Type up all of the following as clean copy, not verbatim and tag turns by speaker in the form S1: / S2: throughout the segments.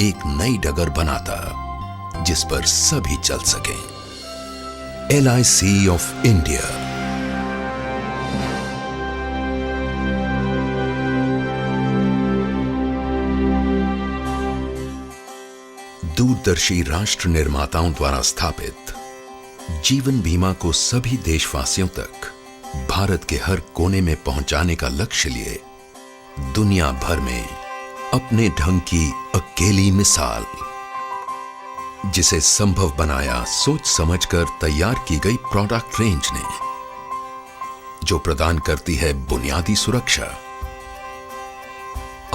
S1: एक नई डगर बनाता जिस पर सभी चल सकें। LIC of India. दूरदर्शी राष्ट्र निर्माताओं द्वारा स्थापित जीवन बीमा को सभी देशवासियों तक भारत के हर कोने में पहुंचाने का लक्ष्य लिए दुनिया भर में अपने ढंग की अकेली मिसाल, जिसे संभव बनाया सोच समझकर तैयार की गई प्रोडक्ट रेंज ने, जो प्रदान करती है बुनियादी सुरक्षा,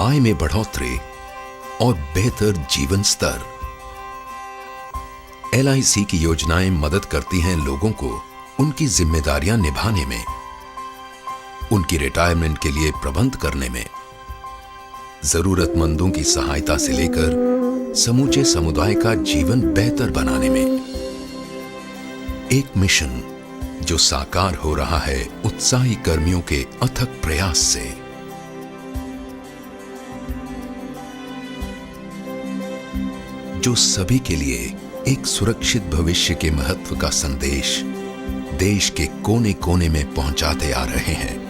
S1: आय में बढ़ोतरी और बेहतर जीवन स्तर। LIC की योजनाएं मदद करती हैं लोगों को उनकी जिम्मेदारियां निभाने में, उनकी रिटायरमेंट के लिए प्रबंध करने में, जरूरतमंदों की सहायता से लेकर समूचे समुदाय का जीवन बेहतर बनाने में। एक मिशन जो साकार हो रहा है उत्साही कर्मियों के अथक प्रयास से। जो सभी के लिए एक सुरक्षित भविष्य के महत्व का संदेश देश के कोने कोने में पहुंचाते आ रहे हैं।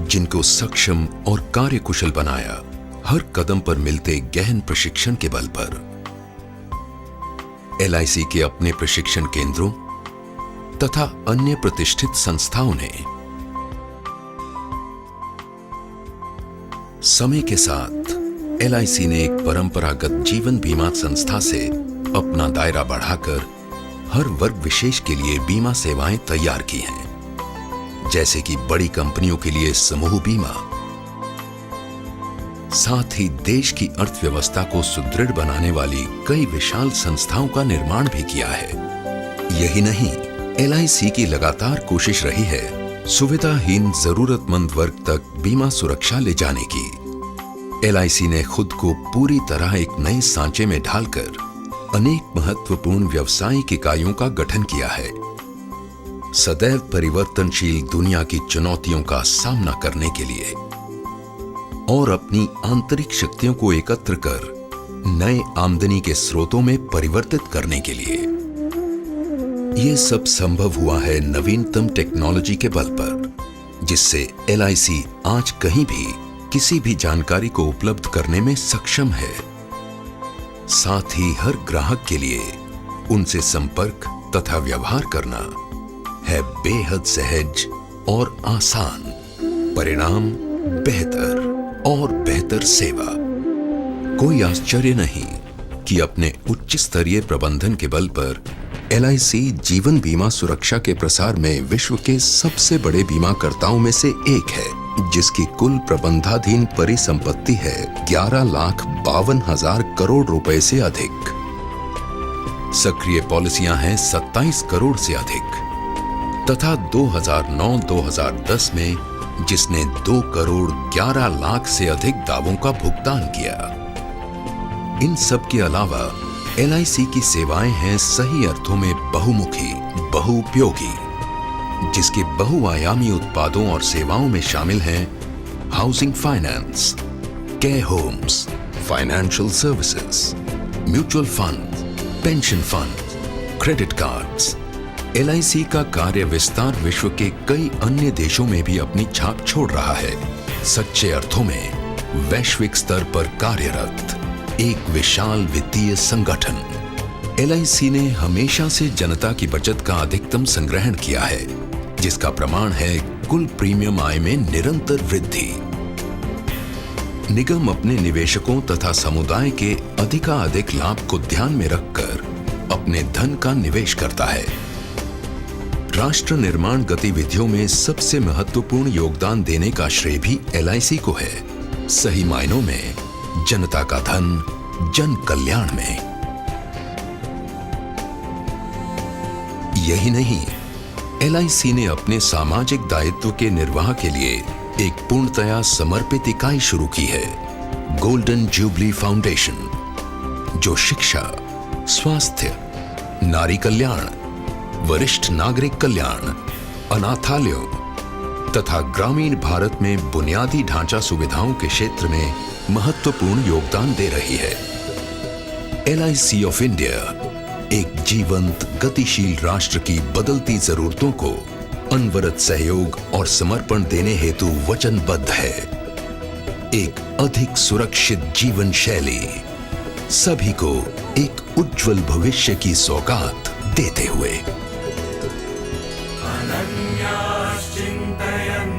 S1: जिनको सक्षम और कार्यकुशल बनाया हर कदम पर मिलते गहन प्रशिक्षण के बल पर। LIC के अपने प्रशिक्षण केंद्रों तथा अन्य प्रतिष्ठित संस्थाओं ने समय के साथ LIC ने एक परंपरागत जीवन बीमा संस्था से अपना दायरा बढ़ाकर हर वर्ग विशेष के लिए बीमा सेवाएं तैयार की हैं, जैसे कि बड़ी कंपनियों के लिए समूह बीमा। साथ ही देश की अर्थव्यवस्था को सुदृढ़ बनाने वाली कई विशाल संस्थाओं का निर्माण भी किया है। यही नहीं, LIC की लगातार कोशिश रही है सुविधाहीन जरूरतमंद वर्ग तक बीमा सुरक्षा ले जाने की। LIC ने खुद को पूरी तरह एक नए सांचे में ढालकर अनेक महत्वपूर्ण व्यावसायिक इकाइयों का गठन किया है, सदैव परिवर्तनशील दुनिया की चुनौतियों का सामना करने के लिए और अपनी आंतरिक शक्तियों को एकत्र कर नए आमदनी के स्रोतों में परिवर्तित करने के लिए। यह सब संभव हुआ है नवीनतम टेक्नोलॉजी के बल पर, जिससे LIC आज कहीं भी किसी भी जानकारी को उपलब्ध करने में सक्षम है। साथ ही हर ग्राहक के लिए उनसे संपर्क तथा व्यवहार करना है बेहद सहज और आसान। परिणाम बेहतर और बेहतर सेवा। कोई आश्चर्य नहीं कि अपने उच्च स्तरीय प्रबंधन के बल पर LIC जीवन बीमा सुरक्षा के प्रसार में विश्व के सबसे बड़े बीमाकर्ताओं में से एक है, जिसकी कुल प्रबंधाधीन परिसंपत्ति है 11,52,000 करोड़ रुपए से अधिक। सक्रिय पॉलिसियां हैं 27 करोड़ से अधिक तथा 2009-2010 में जिसने 2 करोड़ 11 लाख से अधिक दावों का भुगतान किया। इन सब के अलावा LIC की सेवाएं हैं सही अर्थों में बहुमुखी, बहुउपयोगी, जिसके बहुआयामी उत्पादों और सेवाओं में शामिल हैं housing finance, care homes, financial services, mutual fund, pension fund, credit cards. LIC का कार्य विस्तार विश्व के कई अन्य देशों में भी अपनी छाप छोड़ रहा है। सच्चे अर्थों में वैश्विक स्तर पर कार्यरत एक विशाल वित्तीय संगठन। LIC ने हमेशा से जनता की बचत का अधिकतम संग्रहण किया है, जिसका प्रमाण है कुल प्रीमियम आय में निरंतर वृद्धि। निगम अपने निवेशकों तथा समुदाय के अधिकाधिक लाभ को ध्यान में रखकर अपने धन का निवेश करता है। राष्ट्र निर्माण गतिविधियों में सबसे महत्वपूर्ण योगदान देने का श्रेय भी LIC को है। सही मायनों में जनता का धन जन कल्याण में। यही नहीं, LIC ने अपने सामाजिक दायित्व के निर्वाह के लिए एक पूर्णतया समर्पित इकाई शुरू की है, गोल्डन जुबली फाउंडेशन, जो शिक्षा, स्वास्थ्य, नारी कल्याण, वरिष्ठ नागरिक कल्याण, अनाथालयों तथा ग्रामीण भारत में बुनियादी ढांचा सुविधाओं के क्षेत्र में महत्वपूर्ण योगदान दे रही है। LIC ऑफ इंडिया एक जीवंत, गतिशील राष्ट्र की बदलती जरूरतों को अनवरत सहयोग और समर्पण देने हेतु वचनबद्ध है। एक अधिक सुरक्षित जीवन शैली, सभी को एक उज्जवल भविष्य की सौगात देते हुए।
S2: अनन्याश्चिन्तयन्